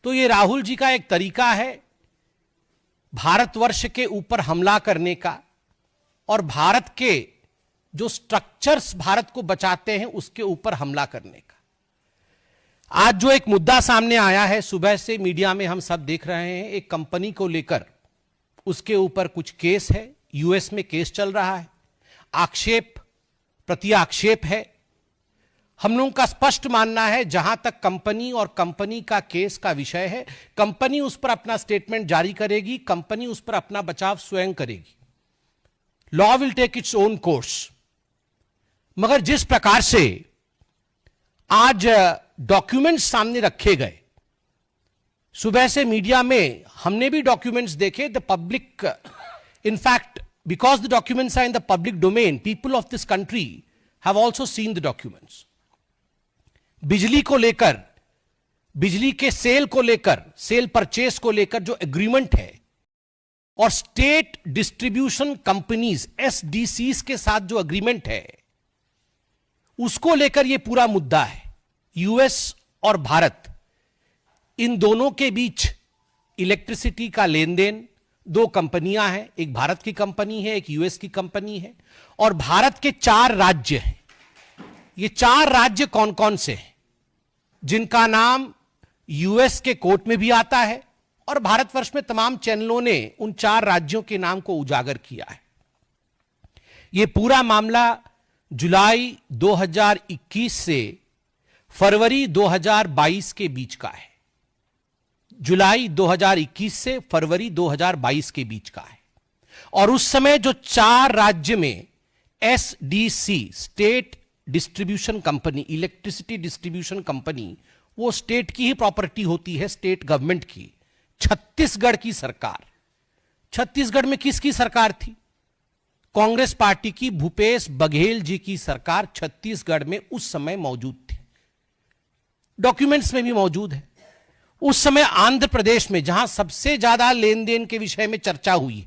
तो ये राहुल जी का एक तरीका है भारतवर्ष के ऊपर हमला करने का और भारत के जो स्ट्रक्चर्स भारत को बचाते हैं उसके ऊपर हमला करने का। आज जो एक मुद्दा सामने आया है, सुबह से मीडिया में हम सब देख रहे हैं, एक कंपनी को लेकर उसके ऊपर कुछ केस है, यूएस में केस चल रहा है, आक्षेप प्रति आक्षेप है। हम लोगों का स्पष्ट मानना है जहां तक कंपनी और कंपनी का केस का विषय है, कंपनी उस पर अपना स्टेटमेंट जारी करेगी, कंपनी उस पर अपना बचाव स्वयं करेगी। Law will take its own course. मगर जिस प्रकार से आज डॉक्यूमेंट्स सामने रखे गए, सुबह से मीडिया में हमने भी डॉक्यूमेंट्स देखे, the public, in fact because the documents are in the public domain, people of this country have also seen the documents. बिजली को लेकर, बिजली के सेल को लेकर, सेल परचेस को लेकर जो एग्रीमेंट है और स्टेट डिस्ट्रीब्यूशन कंपनीज एसडीसीज के साथ जो एग्रीमेंट है, उसको लेकर यह पूरा मुद्दा है। यूएस और भारत, इन दोनों के बीच इलेक्ट्रिसिटी का लेन देन, दो कंपनियां हैं, एक भारत की कंपनी है, एक यूएस की कंपनी है, और भारत के 4 राज्य हैं। ये 4 राज्य कौन कौन से हैं, जिनका नाम यूएस के कोर्ट में भी आता है और भारतवर्ष में तमाम चैनलों ने उन 4 राज्यों के नाम को उजागर किया है। यह पूरा मामला जुलाई 2021 से फरवरी 2022 के बीच का है। जुलाई 2021 से फरवरी 2022 के बीच का है। और उस समय जो 4 राज्य में SDC, state distribution company, electricity distribution company, वो स्टेट की ही प्रॉपर्टी होती है, स्टेट गवर्नमेंट की। छत्तीसगढ़ की सरकार, छत्तीसगढ़ में किसकी सरकार थी? कांग्रेस पार्टी की, भूपेश बघेल जी की सरकार छत्तीसगढ़ में उस समय मौजूद थी, डॉक्यूमेंट्स में भी मौजूद है। उस समय आंध्र प्रदेश में, जहां सबसे ज्यादा लेन देन के विषय में चर्चा हुई,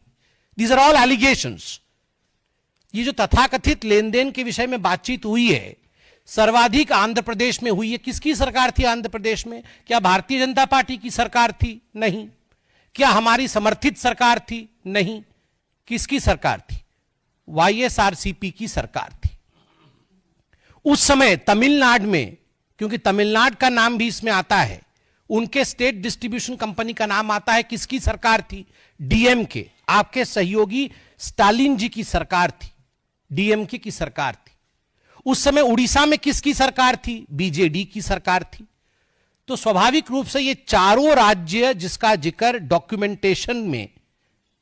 दीज आर ऑल एलिगेशंस, ये जो तथाकथित लेन देन के विषय में बातचीत हुई है, सर्वाधिक आंध्र प्रदेश में हुई है। किसकी सरकार थी आंध्र प्रदेश में? क्या भारतीय जनता पार्टी की सरकार थी? नहीं। क्या हमारी समर्थित सरकार थी? नहीं। किसकी सरकार थी? वाईएसआरसीपी की सरकार थी। उस समय तमिलनाडु में, क्योंकि तमिलनाडु का नाम भी इसमें आता है, उनके स्टेट डिस्ट्रीब्यूशन कंपनी का नाम आता है। किसकी सरकार थी? डीएमके, आपके सहयोगी स्टालिन जी की सरकार थी, डीएमके की सरकार थी। उस समय उड़ीसा में किसकी सरकार थी? बीजेडी की सरकार थी। तो स्वाभाविक रूप से ये चारों राज्य जिसका जिक्र डॉक्यूमेंटेशन में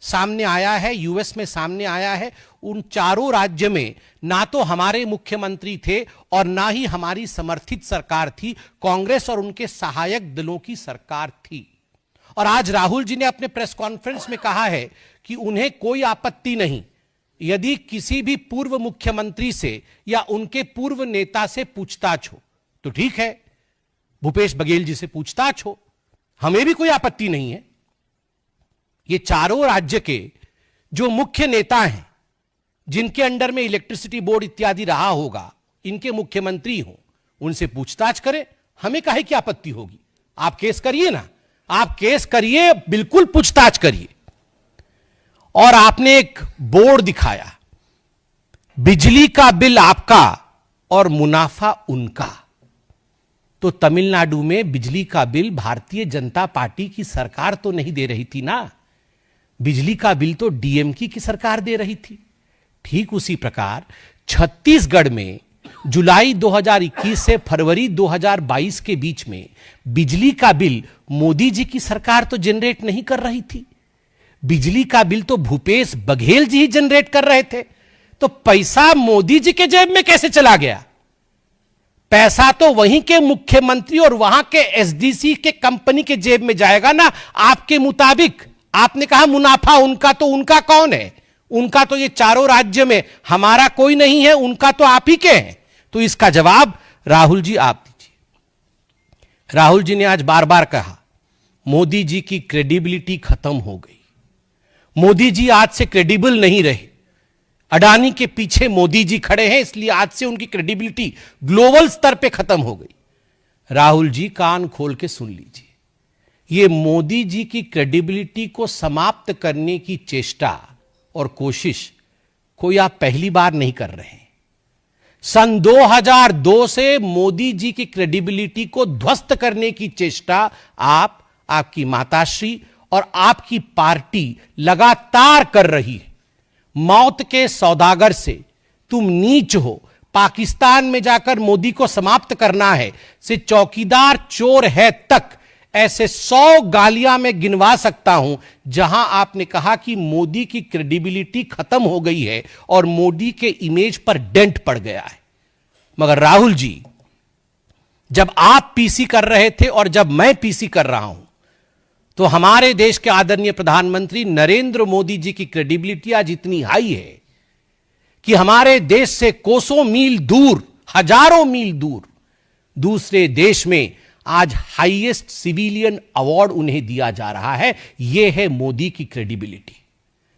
सामने आया है, यूएस में सामने आया है, उन चारों राज्य में ना तो हमारे मुख्यमंत्री थे और ना ही हमारी समर्थित सरकार थी, कांग्रेस और उनके सहायक दलों की सरकार थी। और आज राहुल जी ने अपने प्रेस कॉन्फ्रेंस में कहा है कि उन्हें कोई आपत्ति नहीं यदि किसी भी पूर्व मुख्यमंत्री से या उनके पूर्व नेता से पूछताछ हो, तो ठीक है, भूपेश बघेल जी से पूछताछ हो, हमें भी कोई आपत्ति नहीं है। ये चारों राज्य के जो मुख्य नेता हैं, जिनके अंडर में इलेक्ट्रिसिटी बोर्ड इत्यादि रहा होगा, इनके मुख्यमंत्री हो, उनसे पूछताछ करें, हमें काहे की आपत्ति होगी? आप केस करिए ना, आप केस करिए, बिल्कुल पूछताछ करिए। और आपने एक बोर्ड दिखाया, बिजली का बिल आपका और मुनाफा उनका। तो तमिलनाडु में बिजली का बिल भारतीय जनता पार्टी की सरकार तो नहीं दे रही थी ना, बिजली का बिल तो डीएमके की सरकार दे रही थी। ठीक उसी प्रकार छत्तीसगढ़ में जुलाई 2021 से फरवरी 2022 के बीच में बिजली का बिल मोदी जी की सरकार तो जनरेट नहीं कर रही थी, बिजली का बिल तो भूपेश बघेल जी ही जनरेट कर रहे थे। तो पैसा मोदी जी के जेब में कैसे चला गया? पैसा तो वहीं के मुख्यमंत्री और वहां के एसडीसी के कंपनी के जेब में जाएगा ना। आपके मुताबिक आपने कहा मुनाफा उनका, तो उनका कौन है? उनका तो ये चारों राज्य में, हमारा कोई नहीं है, उनका तो आप ही के हैं। तो इसका जवाब राहुल जी आप दीजिए। राहुल जी ने आज बार बार कहा मोदी जी की क्रेडिबिलिटी खत्म हो गई, मोदी जी आज से क्रेडिबल नहीं रहे, अडानी के पीछे मोदी जी खड़े हैं, इसलिए आज से उनकी क्रेडिबिलिटी ग्लोबल स्तर पे खत्म हो गई। राहुल जी कान खोल के सुन लीजिए, ये मोदी जी की क्रेडिबिलिटी को समाप्त करने की चेष्टा और कोशिश कोई आप पहली बार नहीं कर रहे हैं। सन 2002 से मोदी जी की क्रेडिबिलिटी को ध्वस्त करने की चेष्टा आप, आपकी माताश्री और आपकी पार्टी लगातार कर रही है। मौत के सौदागर से तुम नीच हो, पाकिस्तान में जाकर मोदी को समाप्त करना है, से चौकीदार चोर है तक, ऐसे 100 गालियां मैं गिनवा सकता हूं जहां आपने कहा कि मोदी की क्रेडिबिलिटी खत्म हो गई है और मोदी के इमेज पर डेंट पड़ गया है। मगर राहुल जी, जब आप पीसी कर रहे थे और जब मैं पीसी कर रहा हूं, तो हमारे देश के आदरणीय प्रधानमंत्री नरेंद्र मोदी जी की क्रेडिबिलिटी आज इतनी हाई है कि हमारे देश से कोसों मील दूर, हजारों मील दूर दूसरे देश में आज हाईएस्ट सिविलियन अवार्ड उन्हें दिया जा रहा है। यह है मोदी की क्रेडिबिलिटी।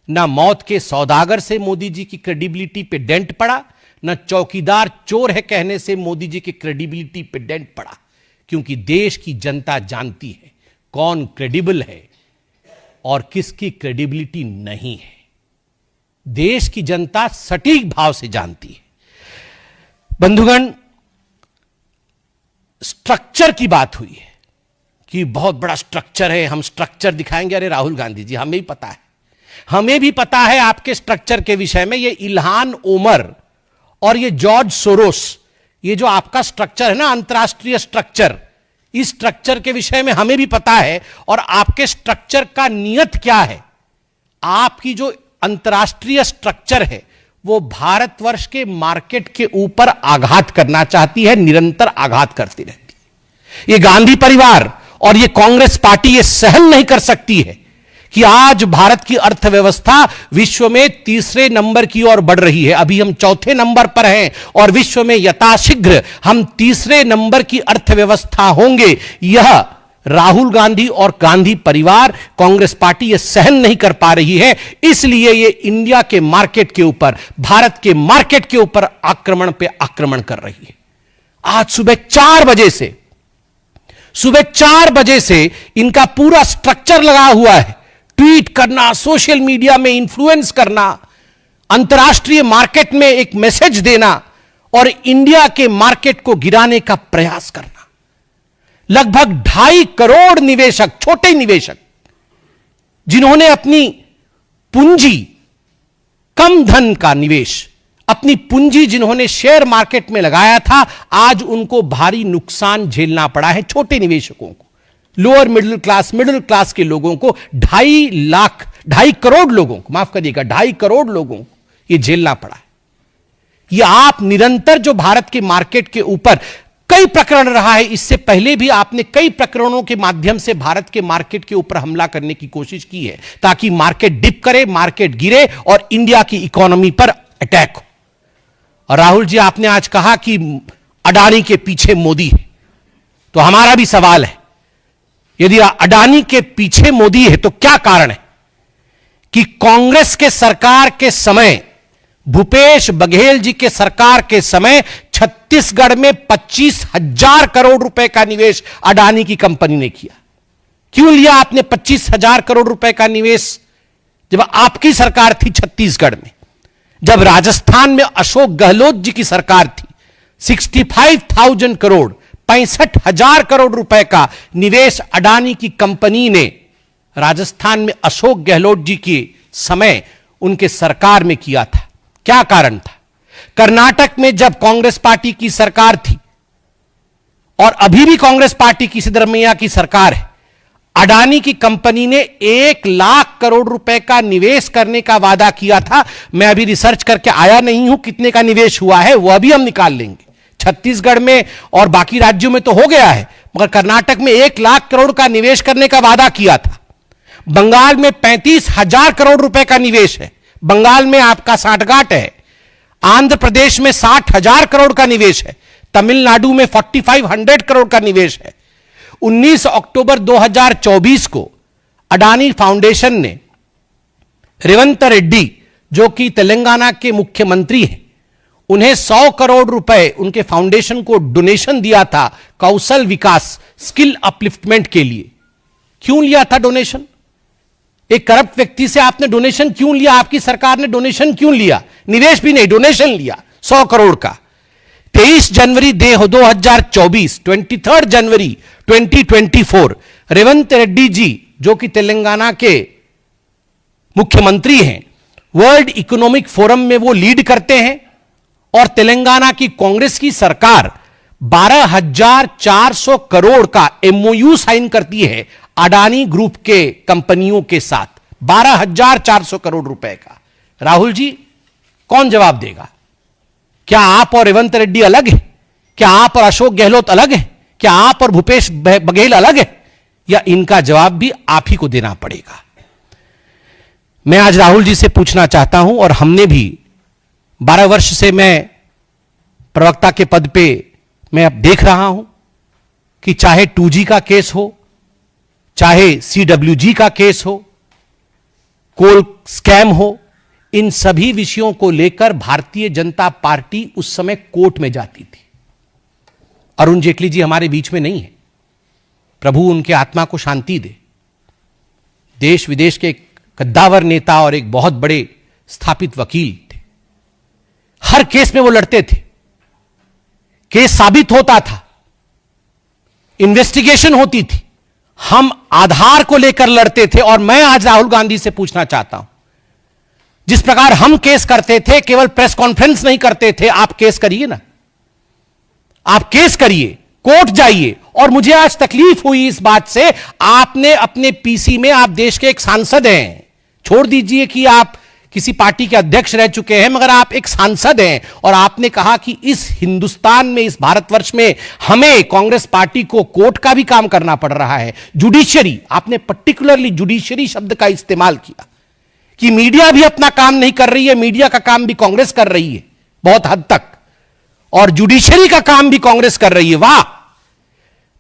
ना मौत के सौदागर से मोदी जी की क्रेडिबिलिटी पे डेंट पड़ा, ना चौकीदार चोर है कहने से मोदी जी की क्रेडिबिलिटी पे डेंट पड़ा, क्योंकि देश की जनता जानती है कौन क्रेडिबल है और किसकी क्रेडिबिलिटी नहीं है। देश की जनता सटीक भाव से जानती है। बंधुगण, स्ट्रक्चर की बात हुई है कि बहुत बड़ा स्ट्रक्चर है, हम स्ट्रक्चर दिखाएंगे। अरे राहुल गांधी जी, हमें भी पता है, हमें भी पता है आपके स्ट्रक्चर के विषय में। ये इल्हान ओमर और ये जॉर्ज सोरोस, ये जो आपका स्ट्रक्चर है ना, अंतरराष्ट्रीय स्ट्रक्चर, इस स्ट्रक्चर के विषय में हमें भी पता है। और आपके स्ट्रक्चर का नियत क्या है? आपकी जो अंतरराष्ट्रीय स्ट्रक्चर है वो भारतवर्ष के मार्केट के ऊपर आघात करना चाहती है, निरंतर आघात करती रहती है। ये गांधी परिवार और ये कांग्रेस पार्टी ये सहन नहीं कर सकती है कि आज भारत की अर्थव्यवस्था विश्व में तीसरे नंबर की ओर बढ़ रही है। अभी हम चौथे नंबर पर हैं और विश्व में यथाशीघ्र हम तीसरे नंबर की अर्थव्यवस्था होंगे। यह राहुल गांधी और गांधी परिवार, कांग्रेस पार्टी ये सहन नहीं कर पा रही है। इसलिए ये इंडिया के मार्केट के ऊपर, भारत के मार्केट के ऊपर आक्रमण पे आक्रमण कर रही है। आज सुबह 4 बजे से इनका पूरा स्ट्रक्चर लगा हुआ है। ट्वीट करना, सोशल मीडिया में इन्फ्लुएंस करना, अंतरराष्ट्रीय मार्केट में एक मैसेज देना और इंडिया के मार्केट को गिराने का प्रयास करना। लगभग 2.5 करोड़ निवेशक, छोटे निवेशक, जिन्होंने अपनी पूंजी, कम धन का निवेश, अपनी पूंजी जिन्होंने शेयर मार्केट में लगाया था, आज उनको भारी नुकसान झेलना पड़ा है। छोटे निवेशकों को, लोअर मिडिल क्लास के लोगों को, 2.5 करोड़ लोगों को, माफ करिएगा, 2.5 करोड़ लोगों को यह झेलना पड़ा है। यह आप निरंतर जो भारत के मार्केट के ऊपर कई प्रकरण रहा है, इससे पहले भी आपने कई प्रकरणों के माध्यम से भारत के मार्केट के ऊपर हमला करने की कोशिश की है, ताकि मार्केट डिप करे, मार्केट गिरे और इंडिया की इकोनॉमी पर अटैक हो। और राहुल जी, आपने आज कहा कि अडानी के पीछे मोदी है, तो हमारा भी सवाल है, यदि अडानी के पीछे मोदी है तो क्या कारण है कि कांग्रेस के सरकार के समय, भूपेश बघेल जी के सरकार के समय छत्तीसगढ़ में 25,000 करोड़ रुपए का निवेश अडानी की कंपनी ने किया। क्यों लिया आपने 25,000 करोड़ रुपए का निवेश जब आपकी सरकार थी छत्तीसगढ़ में? जब राजस्थान में अशोक गहलोत जी की सरकार थी, 65,000 करोड़, 65,000 करोड़ रुपए का निवेश अडानी की कंपनी ने राजस्थान में अशोक गहलोत जी के समय उनके सरकार में किया था। क्या कारण था? कर्नाटक में जब कांग्रेस पार्टी की सरकार थी, और अभी भी कांग्रेस पार्टी की सिद्धरामैया की सरकार है, अडानी की कंपनी ने 1 लाख करोड़ रुपए का निवेश करने का वादा किया था। मैं अभी रिसर्च करके आया नहीं हूं कितने का निवेश हुआ है, वह भी हम निकाल लेंगे। छत्तीसगढ़ में और बाकी राज्यों में तो हो गया है, मगर कर्नाटक में 1 लाख करोड़ का निवेश करने का वादा किया था। बंगाल में 35,000 करोड़ रुपए का निवेश है, बंगाल में आपका साठगांठ है। आंध्र प्रदेश में 60,000 करोड़ का निवेश है, तमिलनाडु में 4,500 करोड़ का निवेश है। 19 अक्टूबर 2024 को अडानी फाउंडेशन ने रेवंत रेड्डी, जो कि तेलंगाना के मुख्यमंत्री हैं, उन्हें 100 करोड़ रुपए उनके फाउंडेशन को डोनेशन दिया था कौशल विकास, स्किल अपलिफ्टमेंट के लिए। क्यों लिया था डोनेशन? एक करप्ट व्यक्ति से आपने डोनेशन क्यों लिया? आपकी सरकार ने डोनेशन क्यों लिया? निवेश भी नहीं, डोनेशन लिया 100 करोड़ का। 23 जनवरी 2024, 23 जनवरी 2024, रेवंत रेड्डी जी जो कि तेलंगाना के मुख्यमंत्री हैं, वर्ल्ड इकोनॉमिक फोरम में वो लीड करते हैं और तेलंगाना की कांग्रेस की सरकार 12,400 करोड़ का एमओयू साइन करती है अडानी ग्रुप के कंपनियों के साथ, 12,400 करोड़ रुपए का। राहुल जी, कौन जवाब देगा? क्या आप और रेवंत रेड्डी अलग है? क्या आप और अशोक गहलोत अलग है? क्या आप और भूपेश बघेल अलग है? या इनका जवाब भी आप ही को देना पड़ेगा? मैं आज राहुल जी से पूछना चाहता हूं, और हमने भी 12 वर्ष से मैं प्रवक्ता के पद पे मैं अब देख रहा हूं कि चाहे 2G का केस हो, चाहे CWG का केस हो, कोल स्कैम हो, इन सभी विषयों को लेकर भारतीय जनता पार्टी उस समय कोर्ट में जाती थी। अरुण जेटली जी हमारे बीच में नहीं है, प्रभु उनके आत्मा को शांति दे। देश विदेश के एक कद्दावर नेता और एक बहुत बड़े स्थापित वकील थे। हर केस में वो लड़ते थे, केस साबित होता था, इन्वेस्टिगेशन होती थी, हम आधार को लेकर लड़ते थे। और मैं आज राहुल गांधी से पूछना चाहता हूं, जिस प्रकार हम केस करते थे, केवल प्रेस कॉन्फ्रेंस नहीं करते थे, आप केस करिए ना, आप केस करिए, कोर्ट जाइए। और मुझे आज तकलीफ हुई इस बात से, आपने अपने पीसी में, आप देश के एक सांसद हैं, छोड़ दीजिए कि आप किसी पार्टी के अध्यक्ष रह चुके हैं, मगर आप एक सांसद हैं, और आपने कहा कि इस हिंदुस्तान में, इस भारतवर्ष में हमें कांग्रेस पार्टी को कोर्ट का भी काम करना पड़ रहा है, जुडिशरी, आपने पर्टिकुलरली जुडिशरी शब्द का इस्तेमाल किया कि मीडिया भी अपना काम नहीं कर रही है, मीडिया का काम भी कांग्रेस कर रही है बहुत हद तक, और जुडिशरी का काम भी कांग्रेस कर रही है। वाह,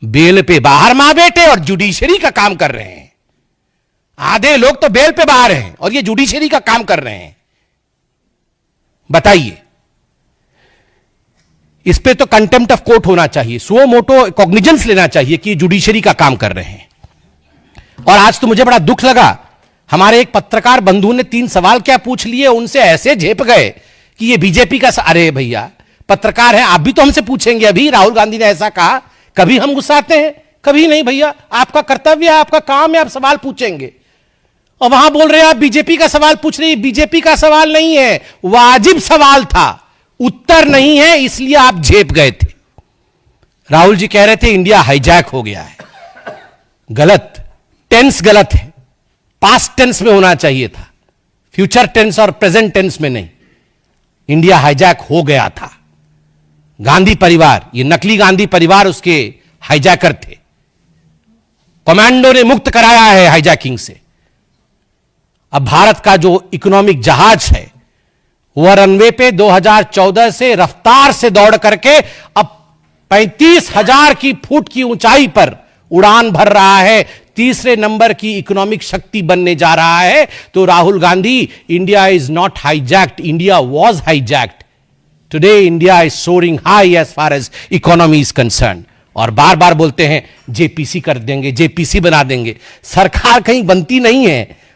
बेल पे बाहर मां बेटे और जुडिशरी का काम कर रहे हैं। आधे लोग तो बेल पे बाहर हैं और ये जुडिशरी का काम कर रहे हैं। बताइए, इस पे तो कंटेम्प्ट ऑफ कोर्ट होना चाहिए, सुओ मोटो कॉग्निजेंस लेना चाहिए कि जुडिशरी का काम कर रहे हैं। और आज तो मुझे बड़ा दुख लगा, हमारे एक पत्रकार बंधु ने 3 सवाल क्या पूछ लिए, उनसे ऐसे झेप गए कि ये बीजेपी का। अरे भैया, पत्रकार है, आप भी तो हमसे पूछेंगे। अभी राहुल गांधी ने ऐसा कहा, कभी हम गुस्साते हैं? कभी नहीं भैया, आपका कर्तव्य है, आपका काम है, आप सवाल पूछेंगे। और वहां बोल रहे हैं आप बीजेपी का सवाल पूछ रही है। बीजेपी का सवाल नहीं है, वाजिब सवाल था, उत्तर नहीं है, इसलिए आप झेप गए थे। राहुल जी कह रहे थे इंडिया हाईजैक हो गया है। गलत, टेंस गलत है, पास्ट टेंस में होना चाहिए था, फ्यूचर टेंस और प्रेजेंट टेंस में नहीं। इंडिया हाईजैक हो गया था। गांधी परिवार, ये नकली गांधी परिवार उसके हाईजैकर थे। कमांडो ने मुक्त कराया है हाईजैकिंग से। अब भारत का जो इकोनॉमिक जहाज है वह रनवे पे 2014 से रफ्तार से दौड़ करके अब 35,000 की फुट की ऊंचाई पर उड़ान भर रहा है, तीसरे नंबर की इकोनॉमिक शक्ति बनने जा रहा है। तो Rahul Gandhi, India is not hijacked, India was hijacked. Today India is soaring high as far as economy is concerned. और बार बार बोलते हैं जेपीसी कर देंगे, जेपीसी बना देंगे। सरकार कहीं बनती नहीं है,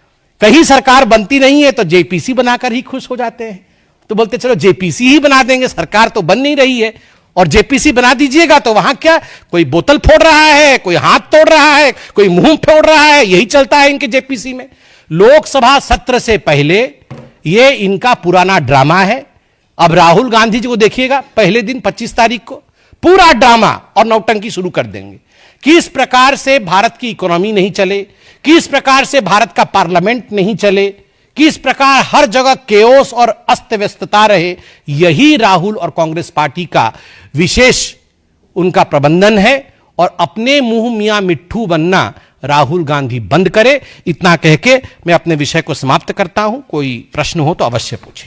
कहीं सरकार बनती नहीं है तो जेपीसी बनाकर ही खुश हो जाते हैं। तो बोलते चलो जेपीसी ही बना देंगे, सरकार तो बन नहीं रही है। और जेपीसी बना दीजिएगा तो वहां क्या, कोई बोतल फोड़ रहा है, कोई हाथ तोड़ रहा है, कोई मुंह फोड़ रहा है, यही चलता है इनके जेपीसी में। लोकसभा सत्र से पहले ये इनका पुराना ड्रामा है। अब राहुल गांधी जी को देखिएगा, पहले दिन 25 तारीख को पूरा ड्रामा और नौटंकी शुरू कर देंगे। किस प्रकार से भारत की इकोनॉमी नहीं चले, किस प्रकार से भारत का पार्लियामेंट नहीं चले, किस प्रकार हर जगह केओस और अस्त व्यस्तता रहे, यही राहुल और कांग्रेस पार्टी का विशेष उनका प्रबंधन है। और अपने मुंह मियां मिट्ठू बनना राहुल गांधी बंद करे। इतना कह के मैं अपने विषय को समाप्त करता हूं। कोई प्रश्न हो तो अवश्य पूछें।